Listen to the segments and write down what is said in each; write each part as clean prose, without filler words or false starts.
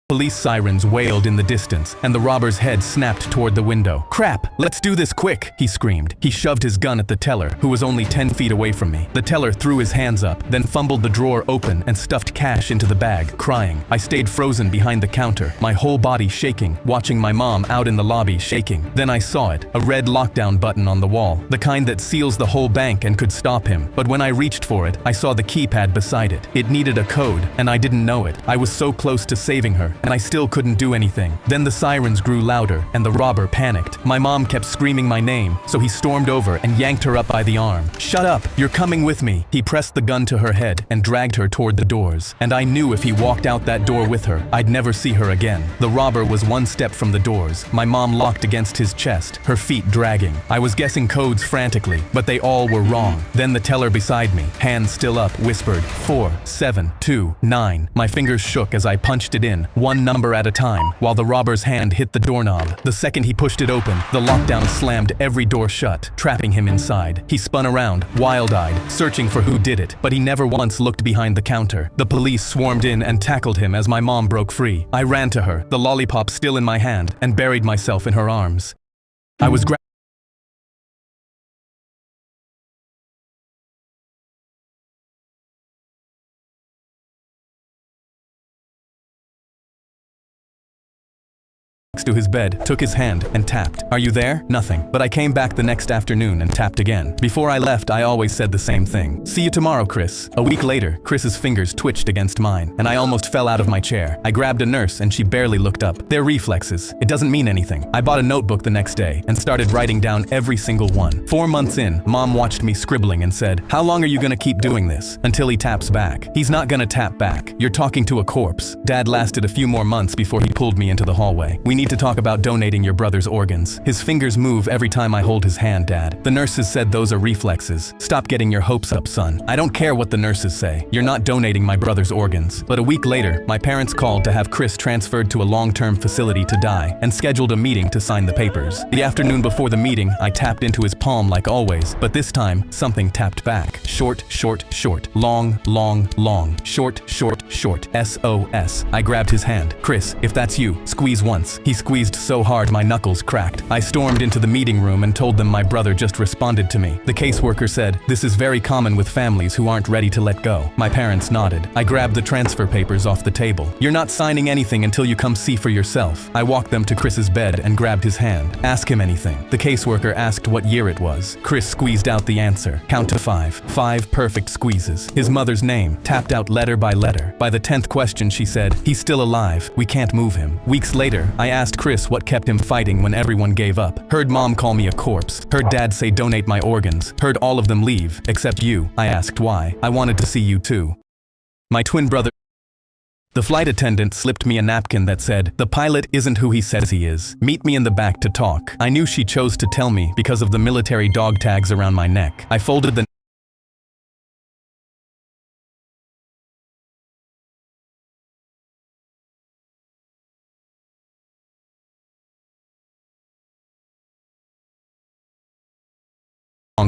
Police sirens wailed in the distance, and the robber's head snapped toward the window. "Crap! Let's do this quick!" he screamed. He shoved his gun at the teller, who was only 10 feet away from me. The teller threw his hands up, then fumbled the drawer open and stuffed cash into the bag, crying. I stayed frozen behind the counter, my whole body shaking, watching my mom out in the lobby shaking. Then I saw it, a red lockdown button on the wall, the kind that seals the whole bank and could stop him. But when I reached for it, I saw the keypad beside it. It needed a code, and I didn't know it. I was so close to saving her, and I still couldn't do anything. Then the sirens grew louder, and the robber panicked. My mom kept screaming my name, so he stormed over and yanked her up by the arm. "Shut up! You're coming with me!" He pressed the gun to her head and dragged her toward the doors. And I knew if he walked out that door with her, I'd never see her again. The robber was one step from the doors, my mom locked against his chest, her feet dragging. I was guessing codes frantically, but they all were wrong. Then the teller beside me, hands still up, whispered, 4729. My fingers shook as I punched it in, one number at a time, while the robber's hand hit the doorknob. The second he pushed it open, the lockdown slammed every door shut, trapping him inside. He spun around, wild-eyed, searching for who did it, but he never once looked behind the counter. The police swarmed in and tackled him as my mom broke free. I ran to her, the lollipop still in my hand, and buried myself in her arms. I was to his bed, took his hand, and tapped. "Are you there?" Nothing. But I came back the next afternoon and tapped again. Before I left, I always said the same thing. "See you tomorrow, Chris." A week later, Chris's fingers twitched against mine, and I almost fell out of my chair. I grabbed a nurse, and she barely looked up. They're reflexes. It doesn't mean anything. I bought a notebook the next day and started writing down every single one. 4 months in, Mom watched me scribbling and said, "How long are you gonna keep doing this? Until he taps back." He's not gonna tap back. You're talking to a corpse. Dad lasted a few more months before he pulled me into the hallway. "We need to talk about donating your brother's organs. His fingers move every time I hold his hand, Dad. The nurses said those are reflexes. Stop getting your hopes up, son." I don't care what the nurses say. You're not donating my brother's organs. But a week later, my parents called to have Chris transferred to a long-term facility to die and scheduled a meeting to sign the papers. The afternoon before the meeting, I tapped into his palm like always, but this time, something tapped back. Short, short, short. Long, long, long. Short, short, short. SOS. I grabbed his hand. "Chris, if that's you, squeeze once." He squeezed so hard my knuckles cracked. I stormed into the meeting room and told them my brother just responded to me. The caseworker said, "This is very common with families who aren't ready to let go." My parents nodded. I grabbed the transfer papers off the table. "You're not signing anything until you come see for yourself." I walked them to Chris's bed and grabbed his hand. "Ask him anything." The caseworker asked what year it was. Chris squeezed out the answer. Count to 5. 5 perfect squeezes. His mother's name, tapped out letter by letter. By the 10th question she said, "He's still alive. We can't move him." Weeks later, I asked Chris what kept him fighting when everyone gave up. Heard Mom call me a corpse. Heard Dad say donate my organs. Heard all of them leave, except you. I asked why. I wanted to see you too. My twin brother. The flight attendant slipped me a napkin that said, "The pilot isn't who he says he is. Meet me in the back to talk." I knew she chose to tell me because of the military dog tags around my neck. I folded the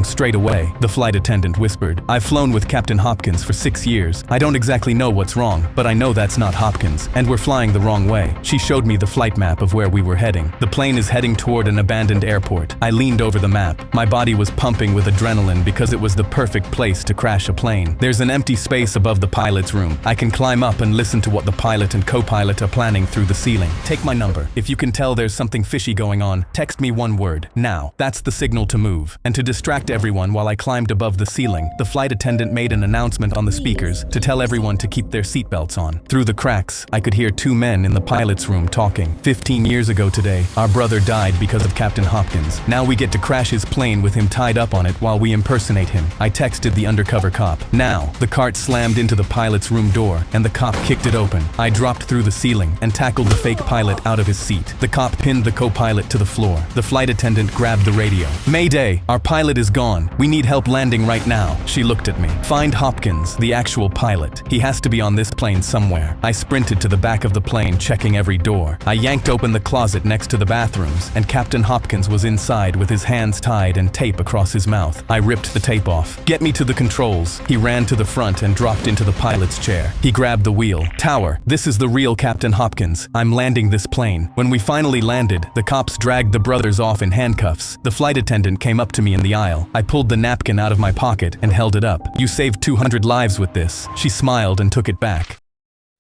straight away. The flight attendant whispered, "I've flown with Captain Hopkins for 6 years. I don't exactly know what's wrong, but I know that's not Hopkins, and we're flying the wrong way." She showed me the flight map of where we were heading. The plane is heading toward an abandoned airport. I leaned over the map. My body was pumping with adrenaline because it was the perfect place to crash a plane. There's an empty space above the pilot's room. I can climb up and listen to what the pilot and co-pilot are planning through the ceiling. Take my number. If you can tell there's something fishy going on, text me one word. Now. That's the signal to move. And to distract everyone while I climbed above the ceiling, the flight attendant made an announcement on the speakers to tell everyone to keep their seatbelts on. Through the cracks, I could hear 2 men in the pilot's room talking. 15 years ago today, our brother died because of Captain Hopkins. Now we get to crash his plane with him tied up on it while we impersonate him. I texted the undercover cop. Now, the cart slammed into the pilot's room door, and the cop kicked it open. I dropped through the ceiling and tackled the fake pilot out of his seat. The cop pinned the co-pilot to the floor. The flight attendant grabbed the radio. "Mayday! Our pilot is is gone. We need help landing right now. She looked at me. Find Hopkins, the actual pilot. He has to be on this plane somewhere. I sprinted to the back of the plane, checking every door. I yanked open the closet next to the bathrooms, and Captain Hopkins was inside with his hands tied and tape across his mouth. I ripped the tape off. Get me to the controls. He ran to the front and dropped into the pilot's chair. He grabbed the wheel. Tower, this is the real Captain Hopkins. I'm landing this plane. When we finally landed, the cops dragged the brothers off in handcuffs. The flight attendant came up to me in the aisle. I pulled the napkin out of my pocket and held it up. You saved 200 lives with this. She smiled and took it back.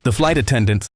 The flight attendant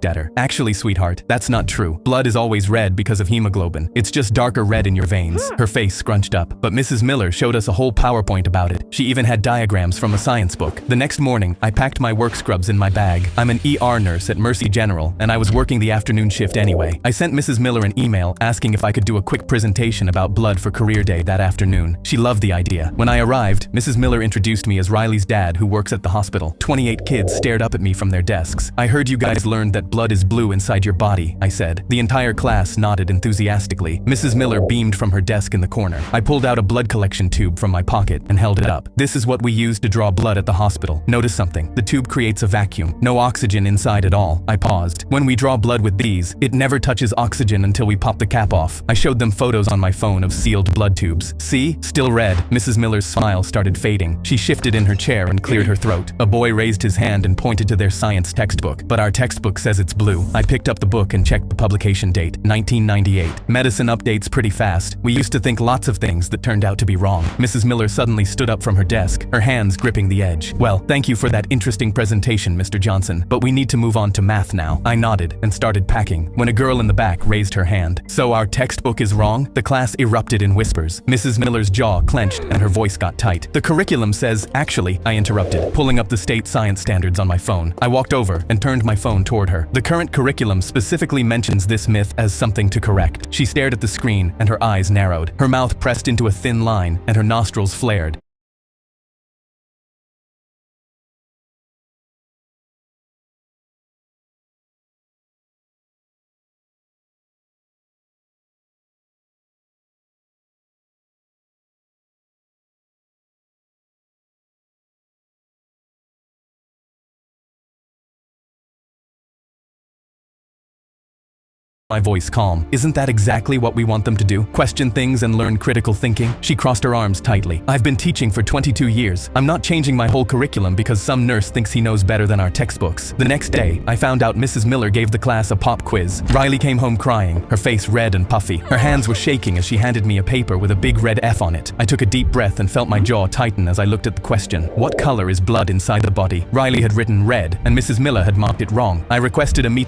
at her. Actually, sweetheart, that's not true. Blood is always red because of hemoglobin. It's just darker red in your veins. Her face scrunched up, but Mrs. Miller showed us a whole PowerPoint about it. She even had diagrams from a science book. The next morning, I packed my work scrubs in my bag. I'm an ER nurse at Mercy General, and I was working the afternoon shift anyway. I sent Mrs. Miller an email asking if I could do a quick presentation about blood for career day that afternoon. She loved the idea. When I arrived, Mrs. Miller introduced me as Riley's dad who works at the hospital. 28 kids stared up at me from their desks. I heard you guys learned that blood is blue inside your body, I said. The entire class nodded enthusiastically. Mrs. Miller beamed from her desk in the corner. I pulled out a blood collection tube from my pocket and held it up. This is what we use to draw blood at the hospital. Notice something. The tube creates a vacuum. No oxygen inside at all. I paused. When we draw blood with these, it never touches oxygen until we pop the cap off. I showed them photos on my phone of sealed blood tubes. See? Still red. Mrs. Miller's smile started fading. She shifted in her chair and cleared her throat. A boy raised his hand and pointed to their science textbook. But our textbook says it's blue. I picked up the book and checked the publication date, 1998. Medicine updates pretty fast. We used to think lots of things that turned out to be wrong. Mrs. Miller suddenly stood up from her desk, her hands gripping the edge. Well, thank you for that interesting presentation, Mr. Johnson, but we need to move on to math now. I nodded and started packing when a girl in the back raised her hand. So our textbook is wrong? The class erupted in whispers. Mrs. Miller's jaw clenched and her voice got tight. The curriculum says, actually, I interrupted, pulling up the state science standards on my phone. I walked over and turned my phone toward her. The current curriculum specifically mentions this myth as something to correct. She stared at the screen and her eyes narrowed. Her mouth pressed into a thin line and her nostrils flared. My voice calm. Isn't that exactly what we want them to do? Question things and learn critical thinking? She crossed her arms tightly. I've been teaching for 22 years. I'm not changing my whole curriculum because some nurse thinks he knows better than our textbooks. The next day, I found out Mrs. Miller gave the class a pop quiz. Riley came home crying, her face red and puffy. Her hands were shaking as she handed me a paper with a big red F on it. I took a deep breath and felt my jaw tighten as I looked at the question. What color is blood inside the body? Riley had written red, and Mrs. Miller had marked it wrong. I requested a meeting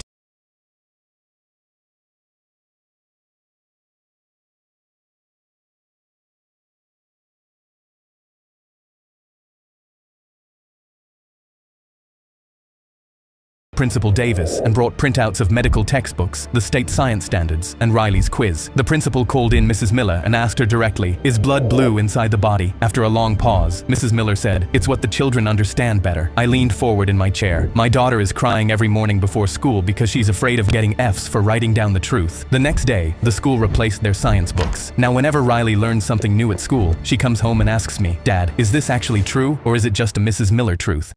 Principal Davis and brought printouts of medical textbooks, the state science standards, and Riley's quiz. The principal called in Mrs. Miller and asked her directly, "Is blood blue inside the body?" After a long pause, Mrs. Miller said, "It's what the children understand better." I leaned forward in my chair. My daughter is crying every morning before school because she's afraid of getting F's for writing down the truth. The next day, the school replaced their science books. Now whenever Riley learns something new at school, she comes home and asks me, "Dad, is this actually true, or is it just a Mrs. Miller truth?"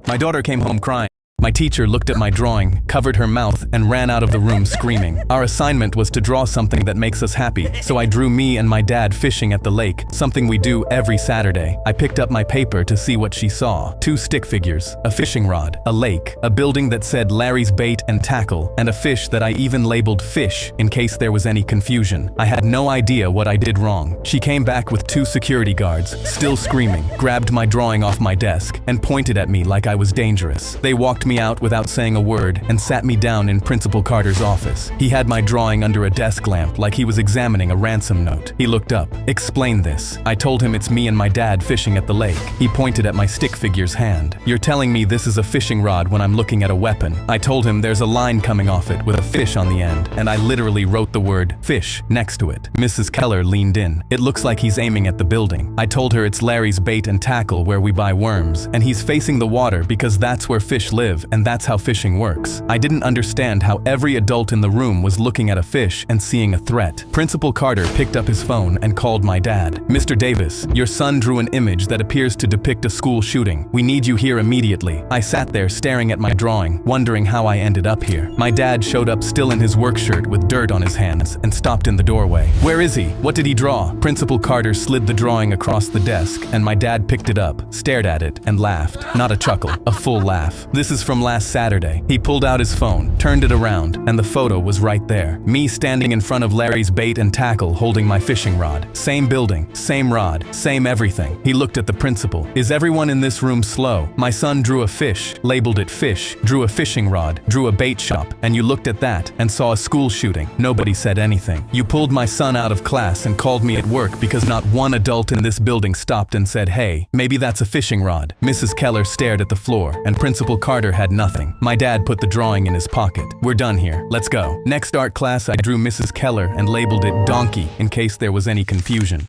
My daughter came home crying. My teacher looked at my drawing, covered her mouth, and ran out of the room screaming. Our assignment was to draw something that makes us happy, so I drew me and my dad fishing at the lake, something we do every Saturday. I picked up my paper to see what she saw. 2 stick figures, a fishing rod, a lake, a building that said Larry's Bait and Tackle, and a fish that I even labeled fish in case there was any confusion. I had no idea what I did wrong. She came back with 2 security guards, still screaming, grabbed my drawing off my desk, and pointed at me like I was dangerous. They walked me out without saying a word and sat me down in Principal Carter's office. He had my drawing under a desk lamp like he was examining a ransom note. He looked up. "Explain this." I told him it's me and my dad fishing at the lake. He pointed at my stick figure's hand. "You're telling me this is a fishing rod when I'm looking at a weapon." I told him there's a line coming off it with a fish on the end, and I literally wrote the word fish next to it. Mrs. Keller leaned in. "It looks like he's aiming at the building." I told her it's Larry's Bait and Tackle where we buy worms, and he's facing the water because that's where fish live. live, and that's how fishing works. I didn't understand how every adult in the room was looking at a fish and seeing a threat. Principal Carter picked up his phone and called my dad. "Mr. Davis, your son drew an image that appears to depict a school shooting. We need you here immediately." I sat there staring at my drawing, wondering how I ended up here. My dad showed up still in his work shirt with dirt on his hands and stopped in the doorway. "Where is he? What did he draw?" Principal Carter slid the drawing across the desk, and my dad picked it up, stared at it, and laughed. Not a chuckle, a full laugh. "This is from last Saturday." He pulled out his phone, turned it around, and the photo was right there. Me standing in front of Larry's bait and tackle holding my fishing rod. Same building, same rod, same everything. He looked at the principal. "Is everyone in this room slow? My son drew a fish, labeled it fish, drew a fishing rod, drew a bait shop, and you looked at that and saw a school shooting. Nobody said anything. You pulled my son out of class and called me at work because not one adult in this building stopped and said, 'Hey, maybe that's a fishing rod.'" Mrs. Keller stared at the floor, and Principal Carter had nothing. My dad put the drawing in his pocket. "We're done here. Let's go." Next art class, I drew Mrs. Keller and labeled it donkey in case there was any confusion.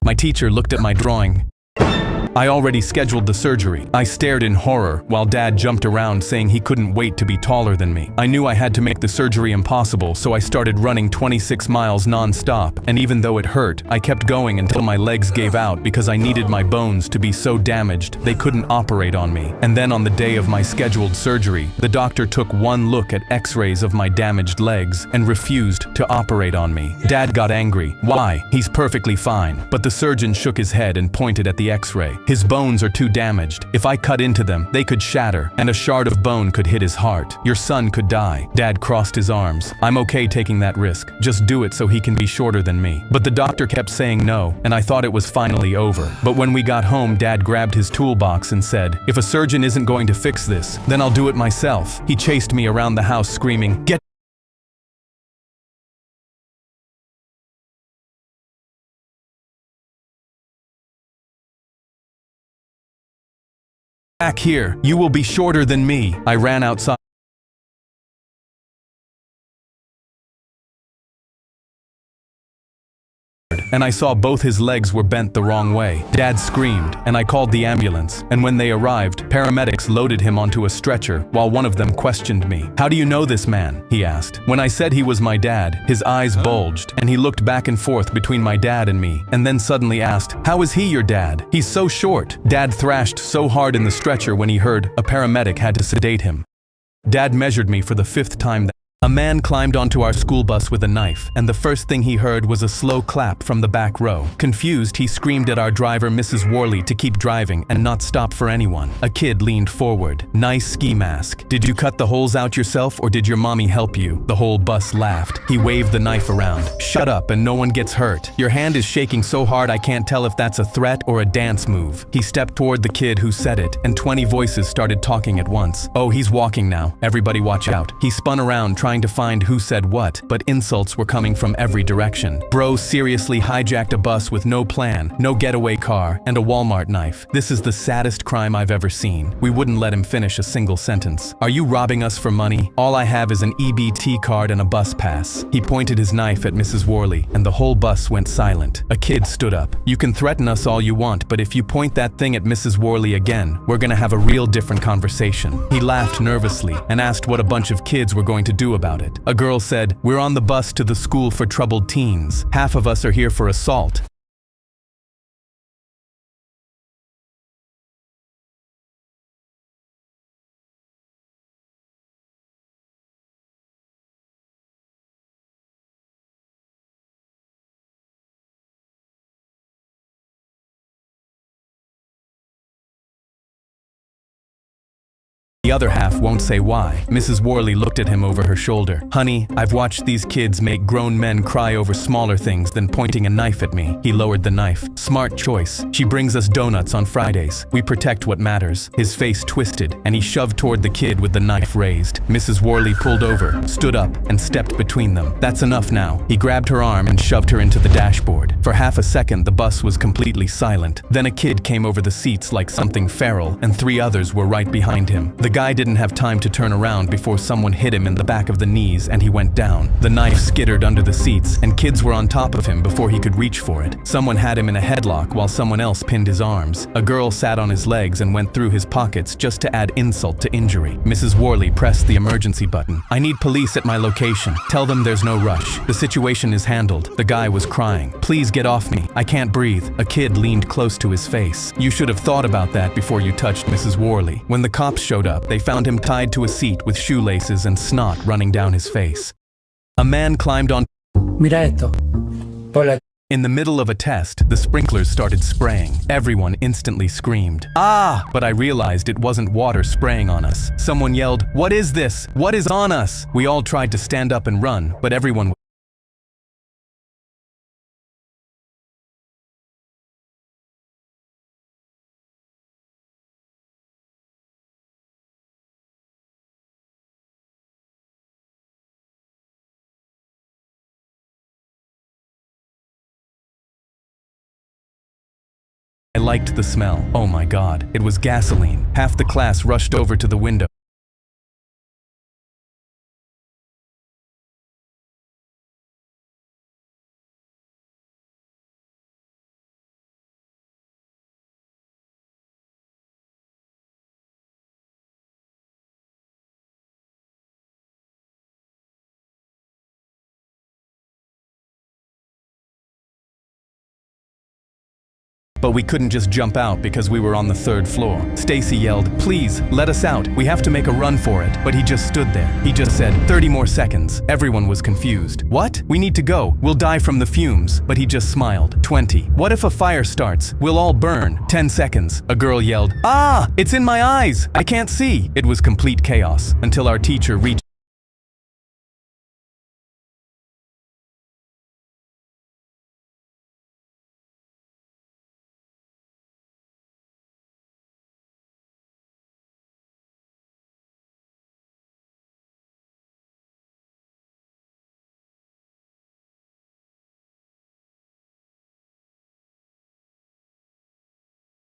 My teacher looked at my drawing. I already scheduled the surgery. I stared in horror while Dad jumped around saying he couldn't wait to be taller than me. I knew I had to make the surgery impossible, so I started running 26 miles non-stop, and even though it hurt, I kept going until my legs gave out because I needed my bones to be so damaged they couldn't operate on me. And then on the day of my scheduled surgery, the doctor took one look at x-rays of my damaged legs and refused to operate on me. Dad got angry. "Why? He's perfectly fine." But the surgeon shook his head and pointed at the x-ray. "His bones are too damaged. If I cut into them, they could shatter, and a shard of bone could hit his heart. Your son could die." Dad crossed his arms. "I'm okay taking that risk. Just do it so he can be shorter than me." But the doctor kept saying no, and I thought it was finally over. But when we got home, Dad grabbed his toolbox and said, "If a surgeon isn't going to fix this, then I'll do it myself." He chased me around the house screaming, "Get back here! You will be shorter than me!" I ran outside and I saw both his legs were bent the wrong way. Dad screamed, and I called the ambulance, and when they arrived, paramedics loaded him onto a stretcher while one of them questioned me. "How do you know this man?" he asked. When I said he was my dad, his eyes bulged, and he looked back and forth between my dad and me, and then suddenly asked, "How is he your dad? He's so short." Dad thrashed so hard in the stretcher when he heard a paramedic had to sedate him. Dad measured me for the 5th time. A man climbed onto our school bus with a knife, and the first thing he heard was a slow clap from the back row. Confused, he screamed at our driver, Mrs. Worley, to keep driving and not stop for anyone. A kid leaned forward. "Nice ski mask. Did you cut the holes out yourself, or did your mommy help you?" The whole bus laughed. He waved the knife around. "Shut up and no one gets hurt. Your hand is shaking so hard I can't tell if that's a threat or a dance move." He stepped toward the kid who said it, and 20 voices started talking at once. "Oh, he's walking now. Everybody watch out." He spun around trying to find who said what, but insults were coming from every direction. Bro seriously hijacked a bus with no plan, no getaway car, and a Walmart knife. This is the saddest crime I've ever seen. We wouldn't let him finish a single sentence. "Are you robbing us for money? All I have is an EBT card and a bus pass." He pointed his knife at Mrs. Worley, and the whole bus went silent. A kid stood up. "You can threaten us all you want, but if you point that thing at Mrs. Worley again, we're gonna have a real different conversation." He laughed nervously and asked what a bunch of kids were going to do about it. A girl said, "We're on the bus to the school for troubled teens. Half of us are here for assault." The other half won't say why. Mrs. Worley looked at him over her shoulder. "Honey, I've watched these kids make grown men cry over smaller things than pointing a knife at me." He lowered the knife. "Smart choice. She brings us donuts on Fridays. We protect what matters." His face twisted, and he shoved toward the kid with the knife raised. Mrs. Worley pulled over, stood up, and stepped between them. "That's enough now." He grabbed her arm and shoved her into the dashboard. For half a second, the bus was completely silent. Then a kid came over the seats like something feral, and 3 others were right behind him. The guy didn't have time to turn around before someone hit him in the back of the knees and he went down. The knife skittered under the seats, and kids were on top of him before he could reach for it. Someone had him in a headlock while someone else pinned his arms. A girl sat on his legs and went through his pockets just to add insult to injury. Mrs. Worley pressed the emergency button. "I need police at my location. Tell them there's no rush. The situation is handled." The guy was crying. "Please get off me. I can't breathe." A kid leaned close to his face. "You should have thought about that before you touched Mrs. Worley." When the cops showed up, they found him tied to a seat with shoelaces and snot running down his face. A man climbed on. In the middle of a test, the sprinklers started spraying. Everyone instantly screamed, "Ah!" But I realized it wasn't water spraying on us. Someone yelled, "What is this? What is on us?" We all tried to stand up and run, but everyone I liked the smell. Oh my God, it was gasoline. Half the class rushed over to the window. But we couldn't just jump out because we were on the 3rd floor. Stacy yelled, "Please, let us out. We have to make a run for it." But he just stood there. He just said, "30 more seconds." Everyone was confused. "What? We need to go. We'll die from the fumes." But he just smiled. 20. "What if a fire starts? We'll all burn." 10 seconds. A girl yelled, "Ah! It's in my eyes! I can't see!" It was complete chaos until our teacher reached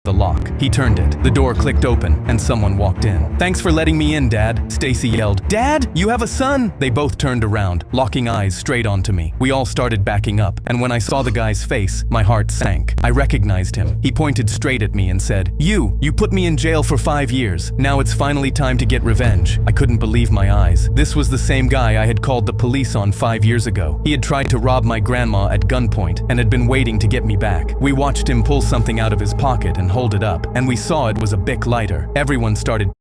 the lock. He turned it. The door clicked open, and someone walked in. "Thanks for letting me in, Dad." Stacy yelled, "Dad, you have a son!" They both turned around, locking eyes straight onto me. We all started backing up, and when I saw the guy's face, my heart sank. I recognized him. He pointed straight at me and said, You put me in jail for 5 years. Now it's finally time to get revenge." I couldn't believe my eyes. This was the same guy I had called the police on 5 years ago. He had tried to rob my grandma at gunpoint and had been waiting to get me back. We watched him pull something out of his pocket and hold it up, and we saw it was a Bic lighter. Everyone started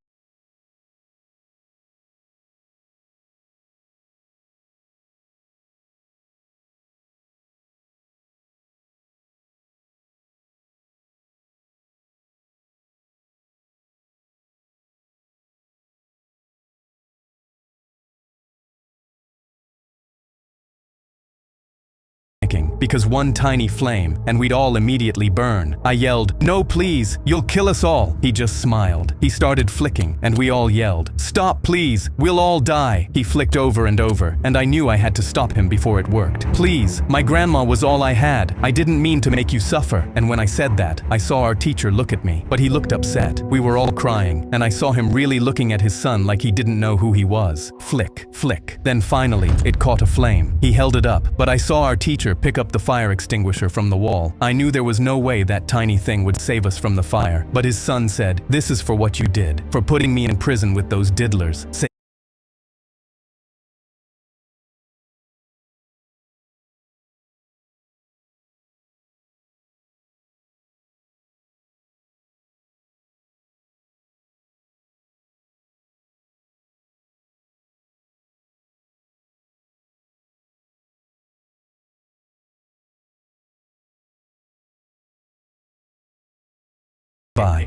because one tiny flame, and we'd all immediately burn. I yelled, "No, please, you'll kill us all." He just smiled. He started flicking, and we all yelled, "Stop, please, we'll all die." He flicked over, and I knew I had to stop him before it worked. "Please, my grandma was all I had. I didn't mean to make you suffer." And when I said that, I saw our teacher look at me, but he looked upset. We were all crying, and I saw him really looking at his son like he didn't know who he was. Flick, flick. Then finally, it caught a flame. He held it up, but I saw our teacher pick up the fire extinguisher from the wall. I knew there was no way that tiny thing would save us from the fire, but his son said, "This is for what you did, for putting me in prison with those diddlers."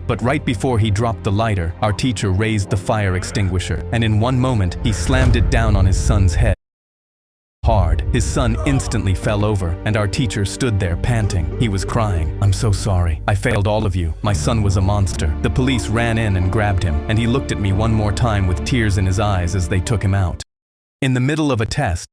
But right before he dropped the lighter, our teacher raised the fire extinguisher, and in one moment, he slammed it down on his son's head hard. His son instantly fell over, and our teacher stood there panting. He was crying. "I'm so sorry. I failed all of you. My son was a monster." The police ran in and grabbed him, and he looked at me one more time with tears in his eyes as they took him out. In the middle of a test,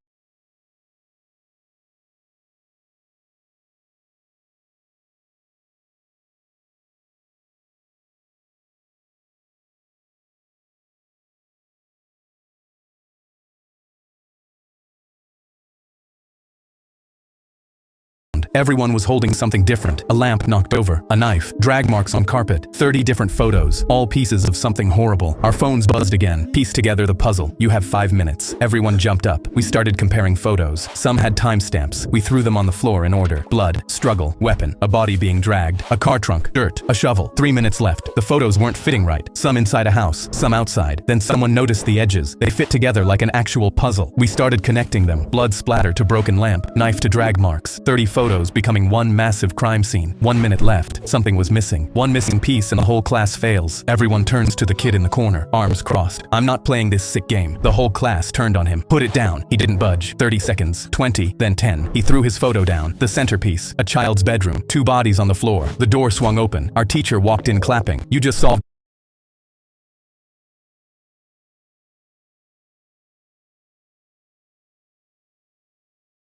around. Everyone was holding something different. A lamp knocked over, a knife, drag marks on carpet, 30 different photos, all pieces of something horrible. Our phones buzzed again. Piece together the puzzle. You have 5 minutes. Everyone jumped up. We started comparing photos. Some had timestamps. We threw them on the floor in order. Blood, struggle, weapon, a body being dragged, a car trunk, dirt, a shovel. 3 minutes left. The photos weren't fitting right. Some inside a house, some outside. Then someone noticed the edges. They fit together like an actual puzzle. We started connecting them. Blood splatter to broken lamp, knife to drag marks. 30 photos becoming one massive crime scene. 1 minute left. Something was missing. One missing piece and the whole class fails. Everyone turns to the kid in the corner, arms crossed. I'm not playing this sick game. The whole class turned on him. Put it down. He didn't budge. 30 seconds, 20, then 10. He threw his photo down. The centerpiece, a child's bedroom, 2 bodies on the floor. The door swung open. Our teacher walked in clapping. You just solved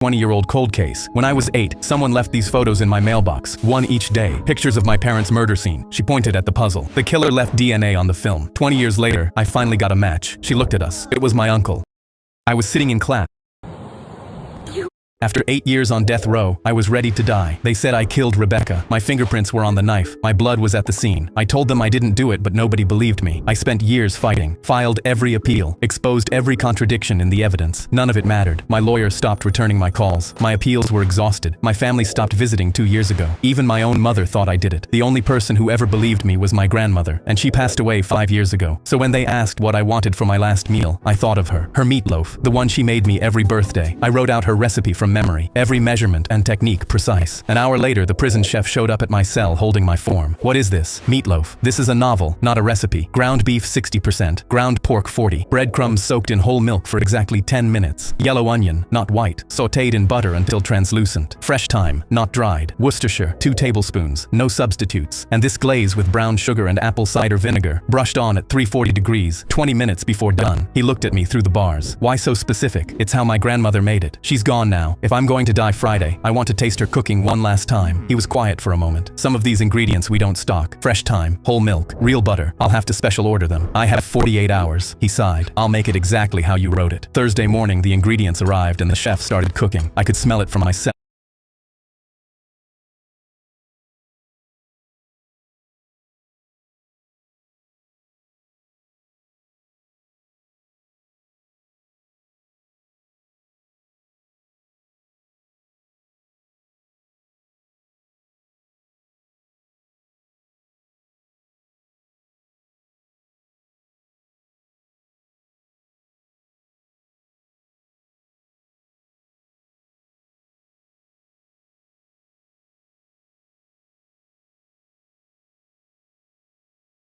20-year-old cold case. When I was 8, someone left these photos in my mailbox, one each day. Pictures of my parents' murder scene. She pointed at the puzzle. The killer left DNA on the film. 20 years later, I finally got a match. She looked at us. It was my uncle. I was sitting in class. After 8 years on death row, I was ready to die. They said I killed Rebecca. My fingerprints were on the knife. My blood was at the scene. I told them I didn't do it, but nobody believed me. I spent years fighting, filed every appeal, exposed every contradiction in the evidence. None of it mattered. My lawyer stopped returning my calls. My appeals were exhausted. My family stopped visiting 2 years ago. Even my own mother thought I did it. The only person who ever believed me was my grandmother, and she passed away 5 years ago. So when they asked what I wanted for my last meal, I thought of her. Her meatloaf, the one she made me every birthday. I wrote out her recipe from memory, every measurement and technique precise. An hour later, the prison chef showed up at my cell holding my form. What is this? Meatloaf. This is a novel, not a recipe. Ground beef 60%, ground pork 40, breadcrumbs soaked in whole milk for exactly 10 minutes. Yellow onion, not white, sautéed in butter until translucent. Fresh thyme, not dried. Worcestershire, 2 tablespoons, no substitutes. And this glaze with brown sugar and apple cider vinegar, brushed on at 340 degrees, 20 minutes before done. He looked at me through the bars. Why so specific? It's how my grandmother made it. She's gone now. If I'm going to die Friday, I want to taste her cooking one last time. He was quiet for a moment. Some of these ingredients we don't stock. Fresh thyme, whole milk, real butter. I'll have to special order them. I have 48 hours. He sighed. I'll make it exactly how you wrote it. Thursday morning, the ingredients arrived and the chef started cooking. I could smell it from my cell.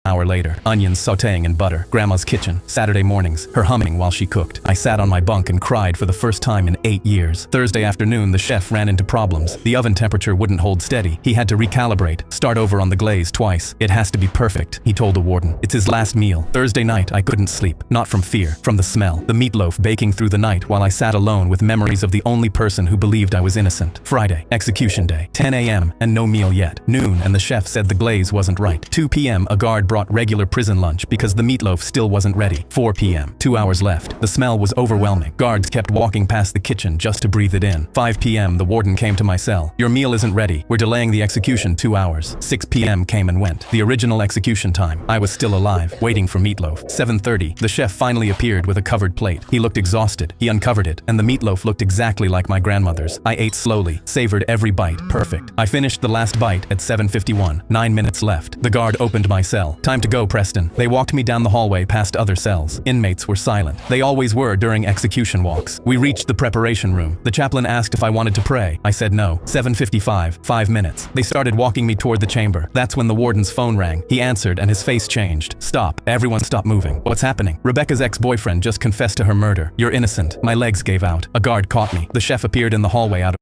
Hour later, onions sautéing in butter, Grandma's kitchen, Saturday mornings, her humming while she cooked. I sat on my bunk and cried for the first time in 8 years. Thursday afternoon, the chef ran into problems. The oven temperature wouldn't hold steady. He had to recalibrate, start over on the glaze twice. It has to be perfect, he told the warden. It's his last meal. Thursday night, I couldn't sleep. Not from fear, from the smell. The meatloaf baking through the night while I sat alone with memories of the only person who believed I was innocent. Friday, execution day, 10 a.m. and no meal yet. Noon, and the chef said the glaze wasn't right. 2 p.m. a guard brought regular prison lunch because the meatloaf still wasn't ready. 4 p.m. 2 hours left. The smell was overwhelming. Guards kept walking past the kitchen just to breathe it in. 5 p.m. the warden came to my cell. Your meal isn't ready. We're delaying the execution 2 hours. 6 p.m. came and went. The original execution time. I was still alive, waiting for meatloaf. 7:30. The chef finally appeared with a covered plate. He looked exhausted. He uncovered it, and the meatloaf looked exactly like my grandmother's. I ate slowly, savored every bite. Perfect. I finished the last bite at 7:51. 9 minutes left. The guard opened my cell. Time to go, Preston. They walked me down the hallway past other cells. Inmates were silent. They always were during execution walks. We reached the preparation room. The chaplain asked if I wanted to pray. I said no. 7:55. 5 minutes. They started walking me toward the chamber. That's when the warden's phone rang. He answered and his face changed. Stop. Everyone stop moving. What's happening? Rebecca's ex-boyfriend just confessed to her murder. You're innocent. My legs gave out. A guard caught me. The chef appeared in the hallway out of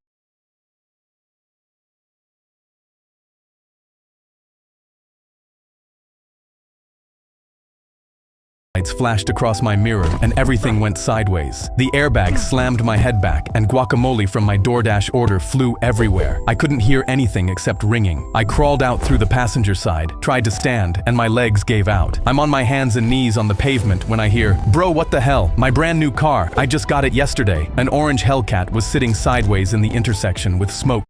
lights flashed across my mirror and everything went sideways. The airbag slammed my head back and guacamole from my DoorDash order flew everywhere. I couldn't hear anything except ringing. I crawled out through the passenger side, tried to stand, and my legs gave out. I'm on my hands and knees on the pavement when I hear, "Bro, what the hell? My brand new car. I just got it yesterday." An orange Hellcat was sitting sideways in the intersection with smoke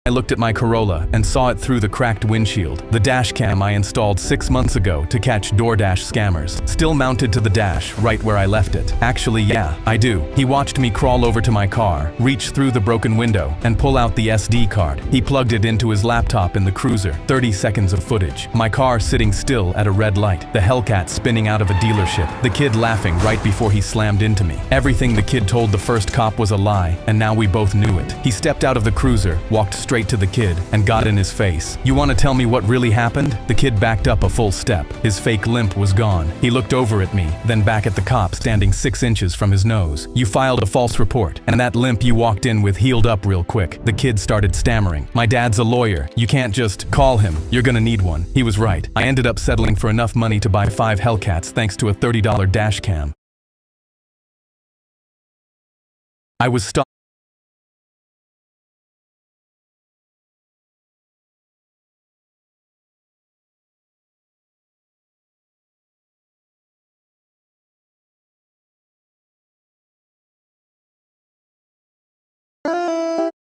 I looked at my Corolla and saw it through the cracked windshield. The dash cam I installed 6 months ago to catch DoorDash scammers. Still mounted to the dash, right where I left it. Actually, yeah, I do. He watched me crawl over to my car, reach through the broken window, and pull out the SD card. He plugged it into his laptop in the cruiser. 30 seconds of footage. My car sitting still at a red light. The Hellcat spinning out of a dealership. The kid laughing right before he slammed into me. Everything the kid told the first cop was a lie, and now we both knew it. He stepped out of the cruiser, walked straight to the kid, and got in his face. You want to tell me what really happened? The kid backed up a full step. His fake limp was gone. He looked over at me, then back at the cop standing 6 inches from his nose. You filed a false report, and that limp you walked in with healed up real quick. The kid started stammering. My dad's a lawyer. You can't just call him. You're gonna need one. He was right. I ended up settling for enough money to buy 5 Hellcats thanks to a $30 dash cam. I was stopped.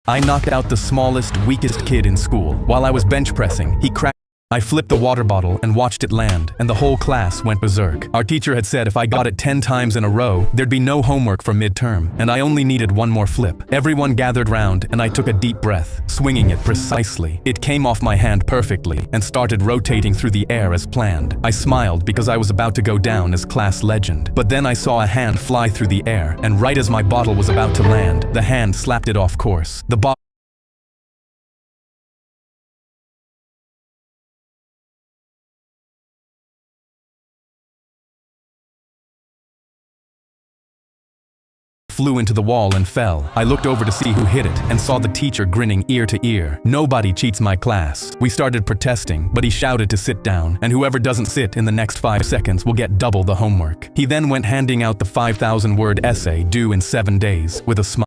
I knocked out the smallest, weakest kid in school. While I was bench pressing, he cracked. I flipped the water bottle and watched it land, and the whole class went berserk. Our teacher had said if I got it 10 times in a row, there'd be no homework for midterm, and I only needed one more flip. Everyone gathered round, and I took a deep breath, swinging it precisely. It came off my hand perfectly, and started rotating through the air as planned. I smiled because I was about to go down as class legend. But then I saw a hand fly through the air, and right as my bottle was about to land, the hand slapped it off course. The bottle flew into the wall and fell. I looked over to see who hit it and saw the teacher grinning ear to ear. Nobody cheats my class. We started protesting, but he shouted to sit down, and whoever doesn't sit in the next 5 seconds will get double the homework. He then went handing out the 5,000-word essay due in 7 days with a smile.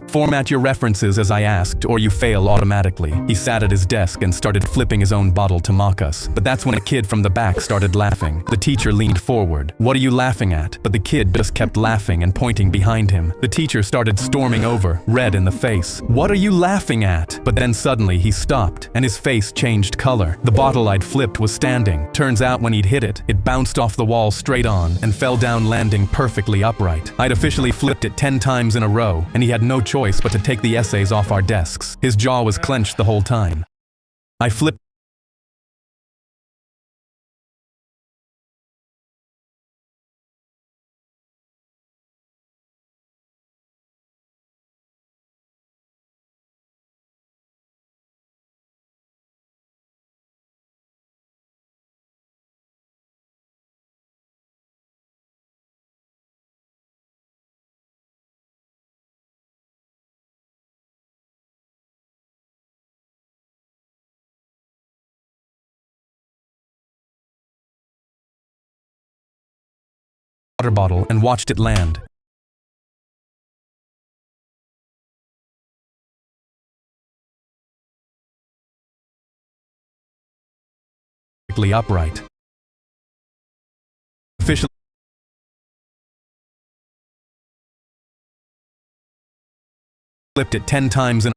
Format your references as I asked, or you fail automatically. He sat at his desk and started flipping his own bottle to mock us. But that's when a kid from the back started laughing. The teacher leaned forward. What are you laughing at? But the kid just kept laughing and pointing behind him. The teacher started storming over, red in the face. What are you laughing at? But then suddenly he stopped, and his face changed color. The bottle I'd flipped was standing. Turns out when he'd hit it, it bounced off the wall straight on and fell down landing perfectly upright. I'd officially flipped it 10 times in a row, and he had no choice but to take the essays off our desks. His jaw was clenched the whole time. I flipped water bottle and watched it land. Upright. Officially flipped it 10 times in